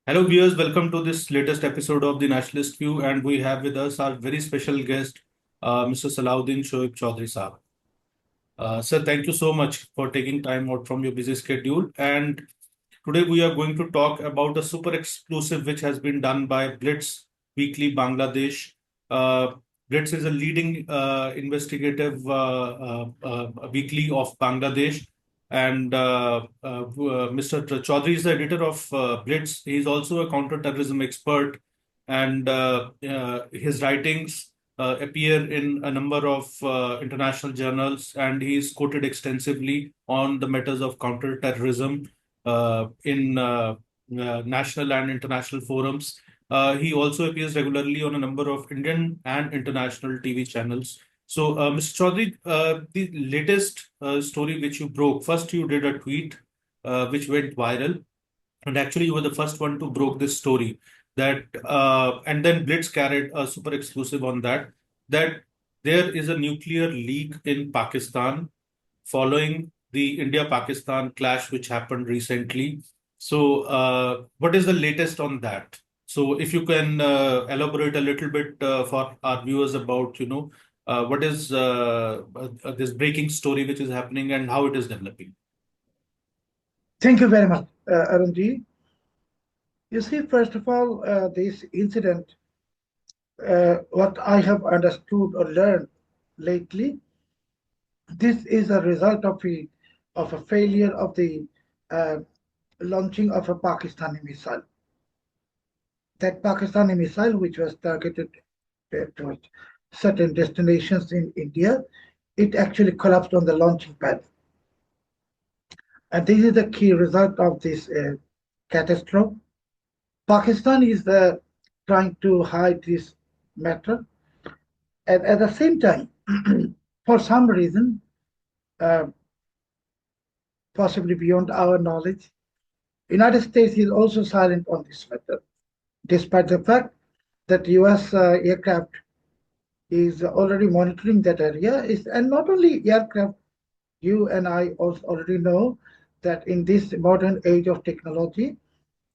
Hello, viewers. Welcome to this latest episode of the Nationalist View, and we have with us our very special guest, Mr. Salah Uddin Shoaib Choudhury Saab. Sir, thank you so much for taking time out from your busy schedule. And today we are going to talk about a super exclusive which has been done by Blitz Weekly Bangladesh. Uh, Blitz is a leading investigative weekly of Bangladesh. And Mr. Chaudhary is the editor of Blitz. He is also a counterterrorism expert, and his writings appear in a number of international journals, and he is quoted extensively on the matters of counterterrorism in national and international forums. He also appears regularly on a number of Indian and international TV channels. So, Mr. Chaudhary, the latest story which you broke, first you did a tweet which went viral, and actually you were the first one to broke this story. That and then Blitz carried a super exclusive on that. That there is a nuclear leak in Pakistan following the India-Pakistan clash which happened recently. So, what is the latest on that? So, if you can elaborate a little bit for our viewers about, what is this breaking story which is happening and how it is developing. Thank you very much, Arunji. You see, first of all, this incident, what I have understood or learned lately, this is a result of a failure of the uh, launching of a Pakistani missile. That Pakistani missile, which was targeted towards certain destinations in India, it actually collapsed on the launching pad. And this is the key result of this catastrophe. Pakistan is trying to hide this matter, and at the same time, for some reason, uh, possibly beyond our knowledge, United States is also silent on this matter, despite the fact that U.S. Aircraft is already monitoring that area. And not only aircraft, you and I also already know that in this modern age of technology,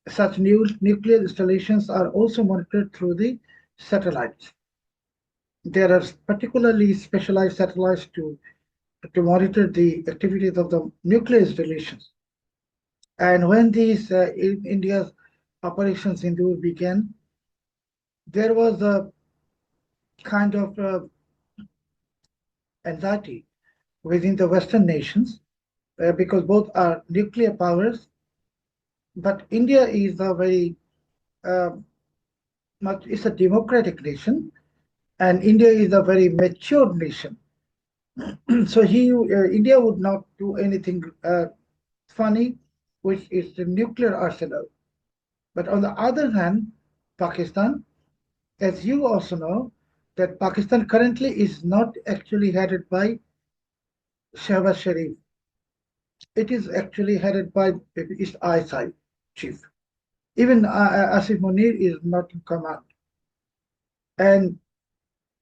such new nuclear installations are also monitored through the satellites. There are particularly specialized satellites to monitor the activities of the nuclear installations. And when these India's operations Sindoor began, there was a kind of anxiety within the Western nations because both are nuclear powers, but India is a very uh, much it's a democratic nation, and India is a very mature nation. So India would not do anything funny, which is the nuclear arsenal. But on the other hand, Pakistan, as you also know, that Pakistan currently is not actually headed by Shehbaz Sharif. It is actually headed by its ISI chief. Even Asif Munir is not in command. And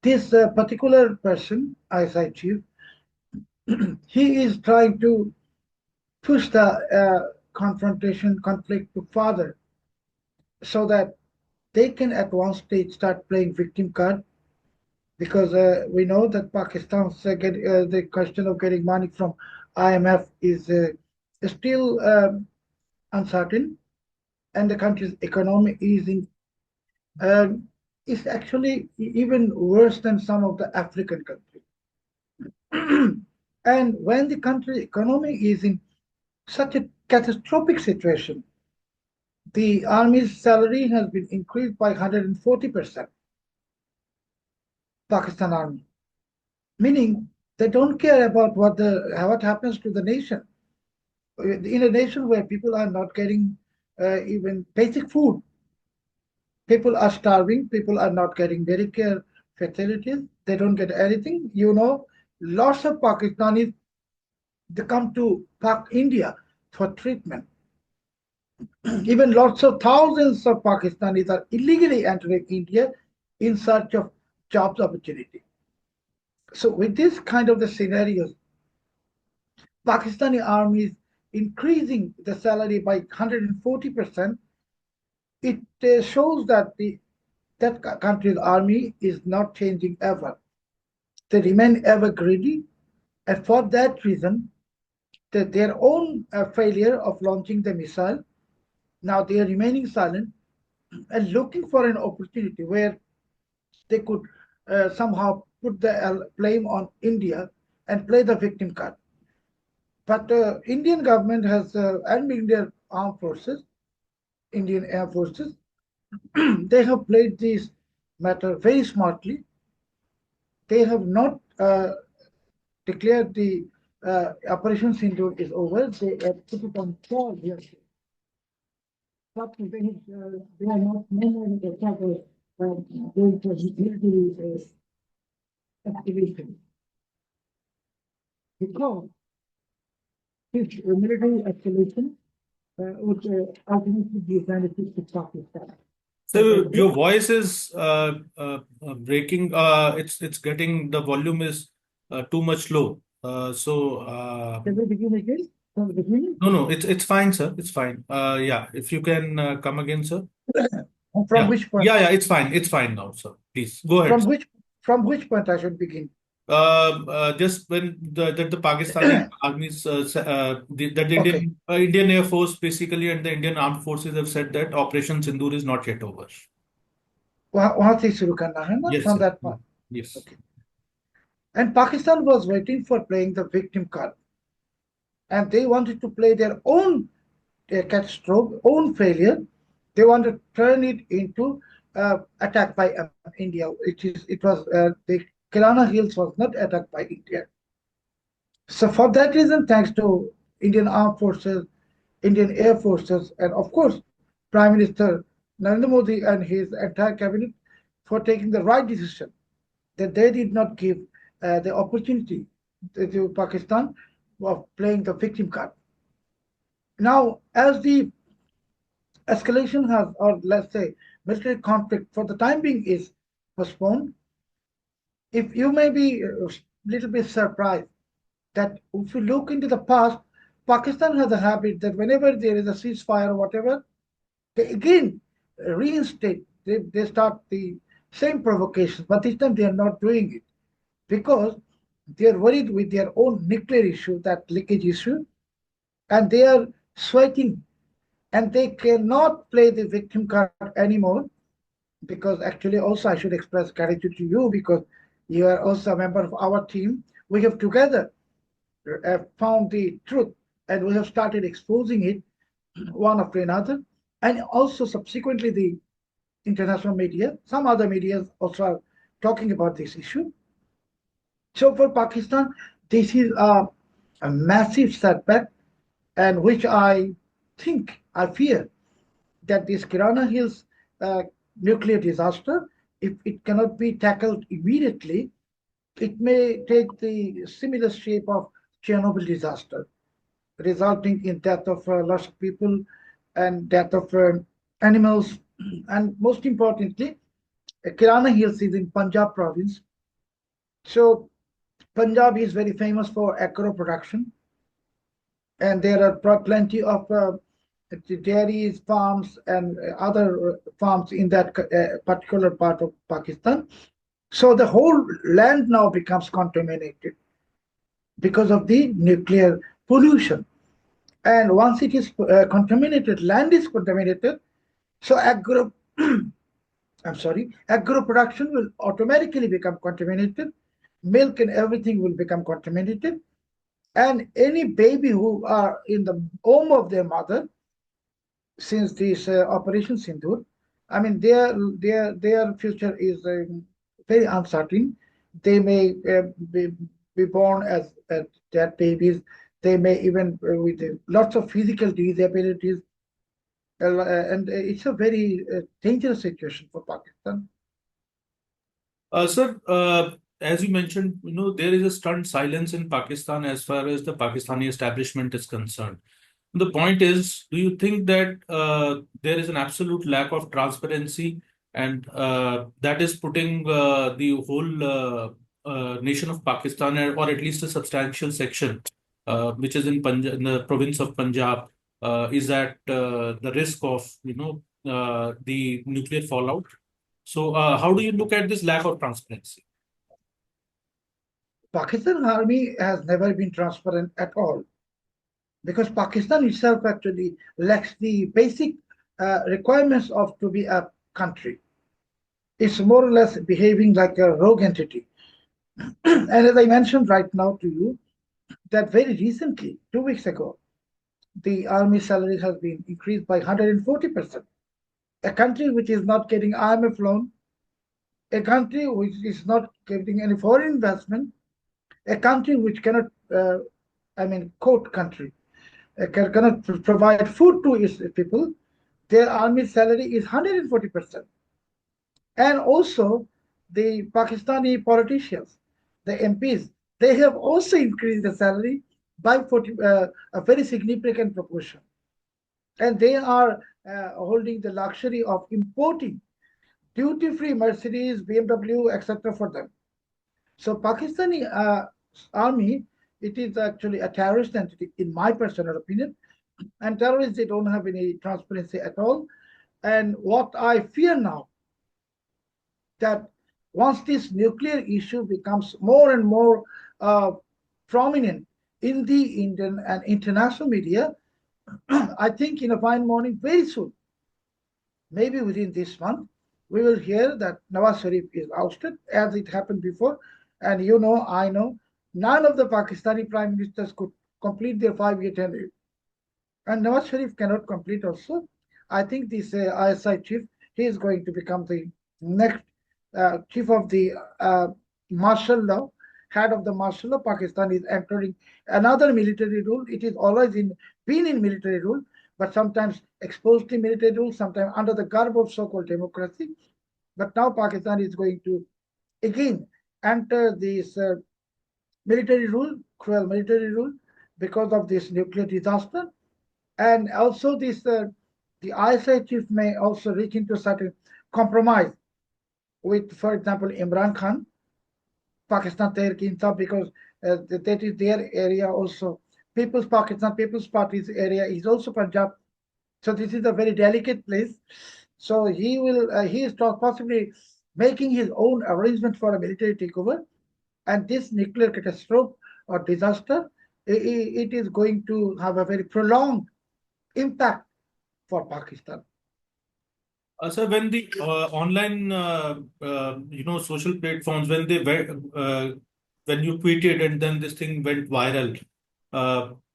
this particular person, ISI chief, he is trying to push the conflict to further so that they can at one stage start playing victim card because we know that Pakistan's the question of getting money from IMF is still uncertain, and the country's economy um, is actually even worse than some of the African countries. And when the country's economy is in such a catastrophic situation, the army's salary has been increased by 140%, Pakistan army, meaning they don't care about what happens to the nation. In a nation where people are not getting even basic food, people are starving, people are not getting Medicare facilities, they don't get anything. Lots of Pakistanis, they come to India for treatment. Even lots of thousands of Pakistanis are illegally entering India in search of jobs opportunity. So with this kind of the scenarios, Pakistani army is increasing the salary by 140%, it shows that that country's army is not changing ever. They remain ever greedy, and for that reason, their own failure of launching the missile, now they are remaining silent and looking for an opportunity where they could somehow put the blame on India and play the victim card. But Indian government has and Indian armed forces, Indian Air Forces, they have played this matter very smartly. They have not declared the Operation Sindoor is over. They put it on pause here. But they are not normally going for military activation because this military escalation would ultimately be benefit to Pakistan. So your voice is breaking. It's getting the volume is too much low. Can we begin again from the beginning? No, it's fine, sir. It's fine. Yeah, if you can come again, sir. From which point? Yeah, it's fine. It's fine now, sir. Please go ahead. From which point I should begin? Just when the Pakistani armies, Indian Air Force basically and the Indian Armed Forces have said that Operation Sindoor is not yet over. वहां से शुरू करना है ना? Yes, From sir. that point. Yes. Okay. And Pakistan was waiting for playing the victim card, and they wanted to play their own catastrophe, own failure. They want to turn it into attack by India. It was the Kirana Hills was not attacked by India. So for that reason, thanks to Indian Armed Forces, Indian Air Forces, and of course, Prime Minister Narendra Modi and his entire cabinet for taking the right decision, that they did not give the opportunity to Pakistan of playing the victim card. Now, as the escalation has, or let's say, military conflict for the time being is postponed, if you may be a little bit surprised that if you look into the past, Pakistan has a habit that whenever there is a ceasefire or whatever, they again reinstate, they start the same provocations, but this time they are not doing it because they are worried with their own nuclear issue, that leakage issue, and they are sweating and they cannot play the victim card anymore. Because actually, also, I should express gratitude to you because you are also a member of our team. We have together found the truth and we have started exposing it one after another. And also, subsequently, the international media, some other media also are talking about this issue. So, for Pakistan, this is a massive setback, and which I think, I fear that this Kirana Hills nuclear disaster, if it cannot be tackled immediately, it may take the similar shape of Chernobyl disaster, resulting in death of lots of people and death of animals. And most importantly, Kirana Hills is in Punjab province. So Punjab is very famous for agro production, and there are plenty of dairies, farms, and other farms in that particular part of Pakistan. So the whole land now becomes contaminated because of the nuclear pollution. And once it is contaminated, land is contaminated, so agro production will automatically become contaminated. Milk and everything will become contaminated. And any baby who are in the womb of their mother, since this Operation Sindoor, I mean, their future is very uncertain. They may be born as dead babies. They may even with lots of physical disabilities, and it's a very dangerous situation for Pakistan. Sir, as you mentioned, there is a stunned silence in Pakistan as far as the Pakistani establishment is concerned. The point is, do you think that there is an absolute lack of transparency and that is putting the whole nation of Pakistan, or at least a substantial section, which is in the province of Punjab, is at the risk of, the nuclear fallout. So, how do you look at this lack of transparency? Pakistan army has never been transparent at all because Pakistan itself actually lacks the basic requirements of to be a country. It's more or less behaving like a rogue entity. And as I mentioned right now to you, that very recently, 2 weeks ago, the army salary has been increased by 140%. A country which is not getting IMF loan, a country which is not getting any foreign investment, a country which cannot, quote country, cannot provide food to its people, their army salary is 140%. And also the Pakistani politicians, the MPs, they have also increased the salary by 40, a very significant proportion. And they are holding the luxury of importing duty-free Mercedes, BMW, etc. for them. So Pakistani army, it is actually a terrorist entity, in my personal opinion. And terrorists, they don't have any transparency at all. And what I fear now, that once this nuclear issue becomes more and more prominent in the Indian and international media, I think in a fine morning, very soon, maybe within this month, we will hear that Nawaz Sharif is ousted, as it happened before. And you know, I know, none of the Pakistani prime ministers could complete their 5-year tenure. And Nawaz Sharif cannot complete also. I think this ISI chief, he is going to become the next chief of the martial law, head of the martial law. Pakistan is entering another military rule. It is always been in military rule, but sometimes exposed to military rule, sometimes under the garb of so-called democracy. But now Pakistan is going to again enter this military rule, cruel military rule, because of this nuclear disaster. And also this, the ISI chief may also reach into certain compromise with, for example, Imran Khan, Pakistan Tehreek Insaf, because that is their area also. People's Pakistan, People's Party's area is also Punjab. So this is a very delicate place. So he is possibly making his own arrangement for a military takeover. And this nuclear catastrophe or disaster, it is going to have a very prolonged impact for Pakistan. So when the online, social platforms, when they when you tweeted and then this thing went viral.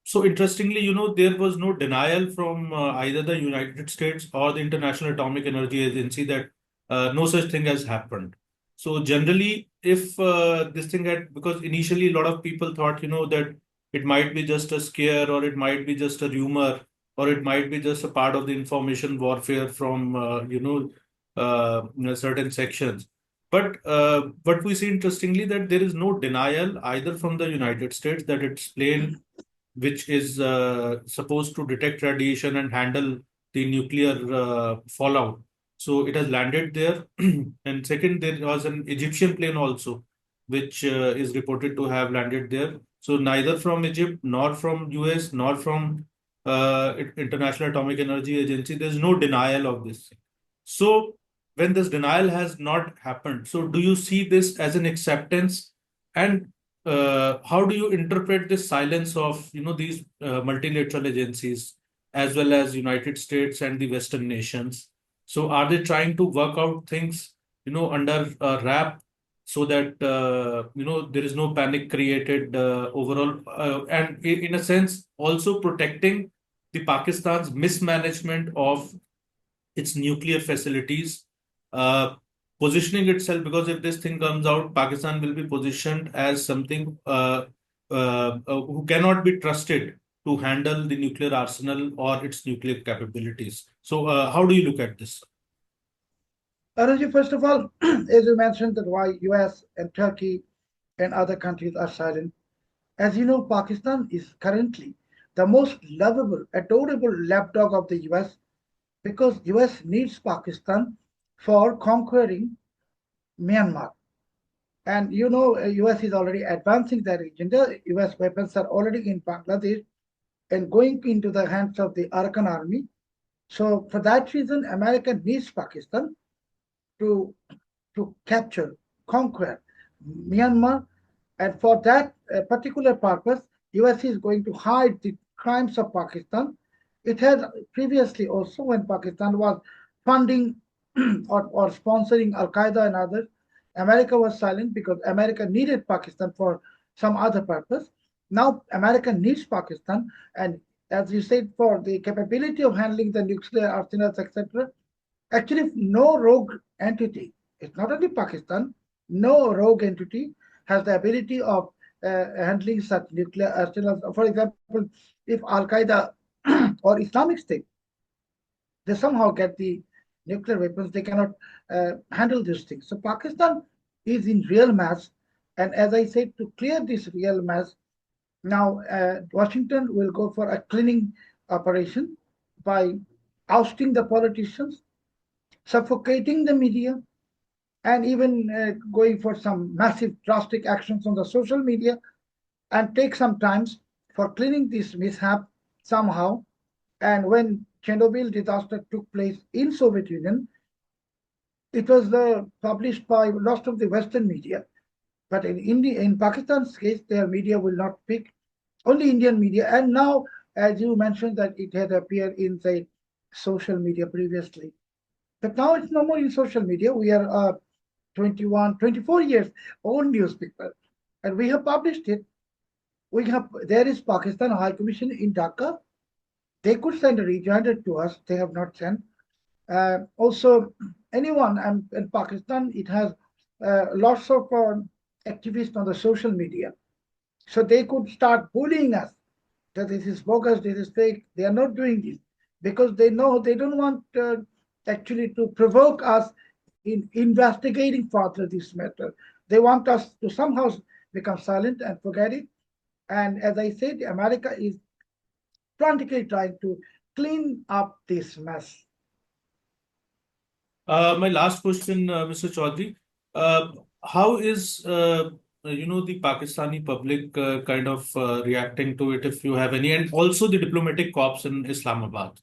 So interestingly, there was no denial from either the United States or the International Atomic Energy Agency that no such thing has happened. So generally, if this thing had, because initially a lot of people thought, that it might be just a scare or it might be just a rumor or it might be just a part of the information warfare from certain sections. But what we see interestingly that there is no denial either from the United States that its plane, which is supposed to detect radiation and handle the nuclear fallout, so it has landed there. And second, there was an Egyptian plane also, which is reported to have landed there. So neither from Egypt nor from US nor from International Atomic Energy Agency, there's no denial of this. So when this denial has not happened, so do you see this as an acceptance? And how do you interpret this silence of these multilateral agencies as well as United States and the Western nations? So are they trying to work out things under a wrap so that there is no panic created overall, and in a sense also protecting the Pakistan's mismanagement of its nuclear facilities, uh, positioning itself, because if this thing comes out, Pakistan will be positioned as something who cannot be trusted to handle the nuclear arsenal or its nuclear capabilities. So, how do you look at this? Arunji, first of all, as you mentioned that why US and Turkey and other countries are silent. As you know, Pakistan is currently the most lovable, adorable lapdog of the US because US needs Pakistan for conquering Myanmar. And you know, US is already advancing that agenda. US weapons are already in Bangladesh and going into the hands of the Arakan army. So for that reason, America needs Pakistan to capture, conquer Myanmar, and for that particular purpose, US is going to hide the crimes of Pakistan. It has previously also, when Pakistan was funding or sponsoring Al Qaeda and others, America was silent because America needed Pakistan for some other purpose. Now America needs Pakistan, and as you said, for the capability of handling the nuclear arsenals, etc. Actually, no rogue entity, it's not only Pakistan, no rogue entity has the ability of handling such nuclear arsenals. For example, if Al Qaeda or Islamic State, they somehow get the nuclear weapons, they cannot handle these things. So Pakistan is in real mess. And as I said, to clear this real mess, now Washington will go for a cleaning operation by ousting the politicians, suffocating the media, and even going for some massive drastic actions on the social media, and take some times for cleaning this mishap somehow. And when Chernobyl disaster took place in Soviet Union, it was published by lots of the Western media. But in India, in Pakistan's case, their media will not pick, only Indian media. And now, as you mentioned, that it had appeared in, say, social media previously. But now it's no more in social media. We are 21, 24 years old newspaper, and we have published it. There is Pakistan High Commission in Dhaka. They could send a rejoinder to us. They have not sent. Also, anyone in Pakistan, it has lots of activists on the social media. So they could start bullying us that this is bogus, this is fake. They are not doing this because they know they don't want actually to provoke us in investigating further this matter. They want us to somehow become silent and forget it. And as I said, America is frantically trying to clean up this mess. My last question, Mr. Chaudhary, uh, how is the Pakistani public kind of reacting to it, if you have any, and also the diplomatic corps in Islamabad?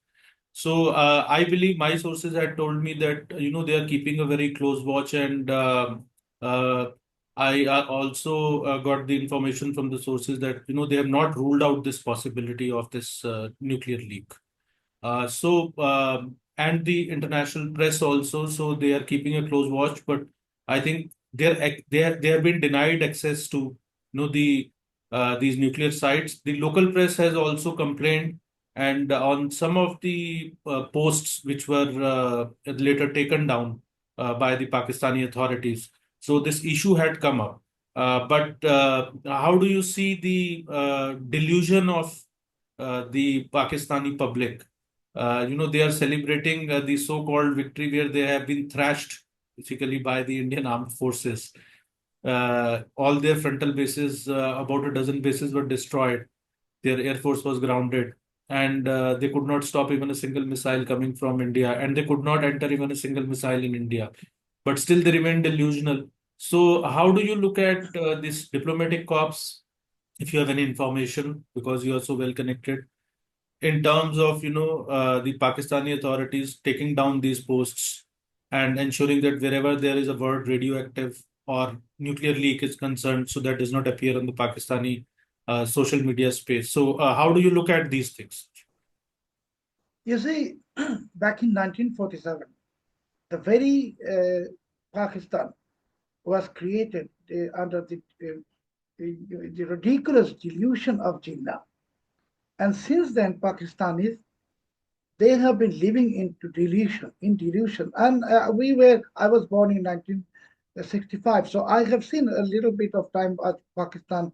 So I believe my sources had told me that they are keeping a very close watch, and uh, I also got the information from the sources that they have not ruled out this possibility of this nuclear leak. And the international press also, so they are keeping a close watch. But I think they have been denied access to these nuclear sites. The local press has also complained, and on some of the posts which were later taken down by the Pakistani authorities. So this issue had come up. But how do you see the delusion of the Pakistani public? They are celebrating the so-called victory where they have been thrashed basically by the Indian armed forces. All their frontal bases, about a dozen bases, were destroyed. Their air force was grounded, and they could not stop even a single missile coming from India, and they could not enter even a single missile in India. But still, they remain delusional. So, how do you look at this diplomatic corps? If you have any information, because you are so well connected, in terms of the Pakistani authorities taking down these posts and ensuring that wherever there is a word radioactive or nuclear leak is concerned, so that does not appear on the Pakistani social media space. So, how do you look at these things? You see, back in 1947, the very Pakistan was created under the ridiculous delusion of Jinnah. And since then, Pakistanis, they have been living in delusion. And I was born in 1965, so I have seen a little bit of time at Pakistan.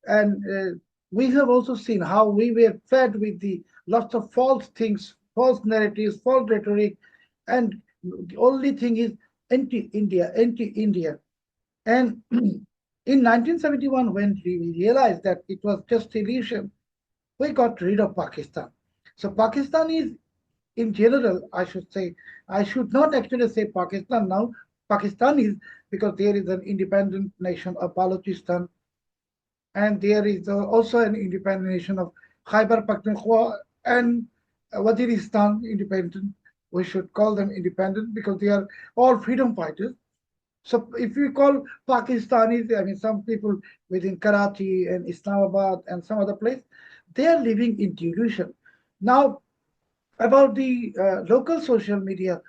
And we have also seen how we were fed with the lots of false things, false narratives, false rhetoric. And the only thing is anti-India, anti-India. And in 1971, when we realized that it was just illusion, we got rid of Pakistan. So Pakistan is, in general, I should say, I should not actually say Pakistan now. Pakistan is, because there is an independent nation of Balochistan, and there is also an independent nation of Khyber Pakhtunkhwa, and Waziristan independent. We should call them independent because they are all freedom fighters. So if we call Pakistanis, I mean, some people within Karachi and Islamabad and some other place, they are living in delusion. Now, about the local social media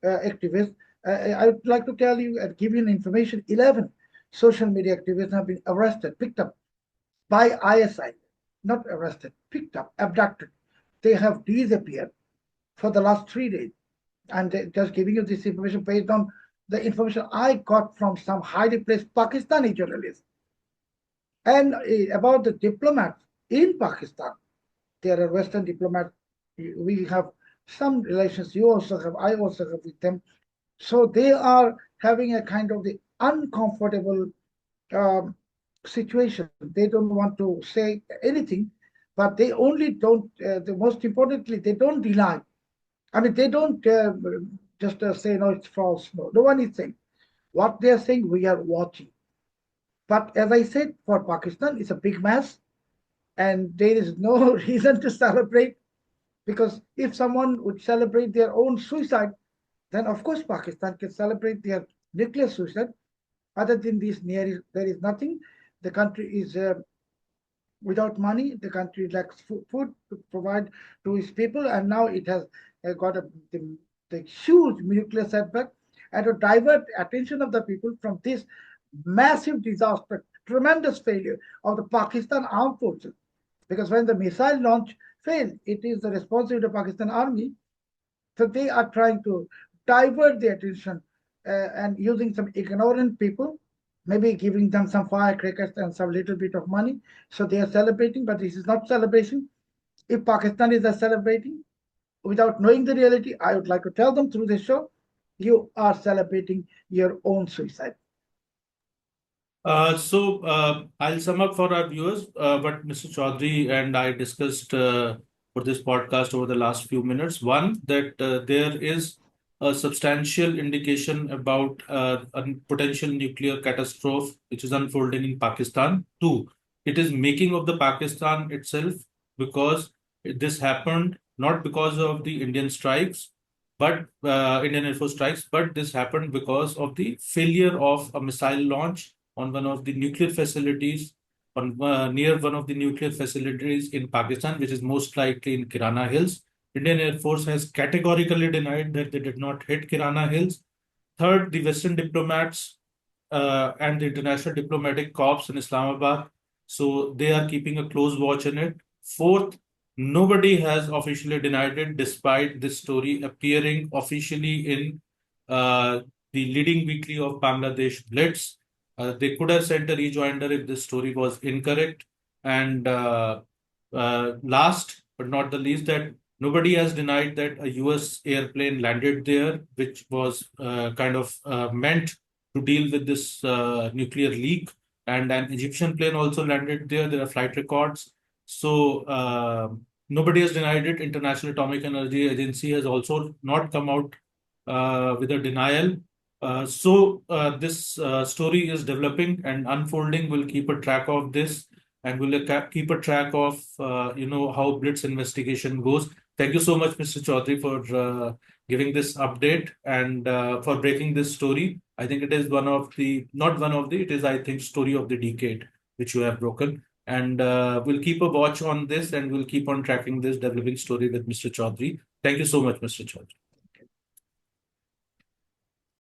activists, I would like to tell you and give you information. 11 social media activists have been arrested, picked up by ISI, not arrested, picked up, abducted. They have disappeared for the last 3 days. I'm just giving you this information based on the information I got from some highly placed Pakistani journalists. And about the diplomats in Pakistan, there are Western diplomats. We have some relations. You also have. I also have with them. So they are having a kind of the uncomfortable um, situation. They don't want to say anything, but they only don't. The most importantly, they don't deny. I mean, they don't just say no, it's false. No, no one is saying what they are saying. We are watching. But as I said, for Pakistan, it's a big mess, and there is no reason to celebrate because if someone would celebrate their own suicide, then of course Pakistan can celebrate their nuclear suicide. Other than this, there is nothing. The country is without money. The country lacks food to provide to its people, and now it has got the huge nuclear setback. And to divert attention of the people from this massive disaster, tremendous failure of the Pakistan armed forces. Because when the missile launch failed, it is the responsibility of the Pakistan army. So they are trying to divert the attention and using some ignorant people, maybe giving them some firecrackers and some little bit of money. So they are celebrating, but this is not celebration. If Pakistanis are celebrating without knowing the reality, I would like to tell them through this show, you are celebrating your own suicide. I'll sum up for our viewers what Mr. Chaudhary and I discussed for this podcast over the last few minutes. One, that there is a substantial indication about a potential nuclear catastrophe which is unfolding in Pakistan. Two, it is making of the Pakistan itself because this happened not because of the Indian strikes, but Indian Air Force strikes, but this happened because of the failure of a missile launch on one of the nuclear facilities, on near one of the nuclear facilities in Pakistan, which is most likely in Kirana Hills. Indian Air Force has categorically denied that they did not hit Kirana Hills. Third, the Western diplomats and the international diplomatic corps in Islamabad, so they are keeping a close watch on it. Fourth, nobody has officially denied it, despite this story appearing officially in uh, the leading weekly of Bangladesh, Blitz. They could have sent a rejoinder if this story was incorrect. And last but not the least, that nobody has denied that a US airplane landed there, which was kind of meant to deal with this nuclear leak. And an Egyptian plane also landed there. There are flight records. So nobody has denied it. International Atomic Energy Agency has also not come out with a denial. This story is developing and unfolding. We'll keep a track of this, and we'll keep a track of how Blitz investigation goes. Thank you so much, Mr. Chaudhary, for giving this update and for breaking this story. I think it is one of the not one of the it is, I think, story of the decade which you have broken. And we'll keep a watch on this, and we'll keep on tracking this developing story with Mr. Chaudhary. Thank you so much, Mr. Chaudhary.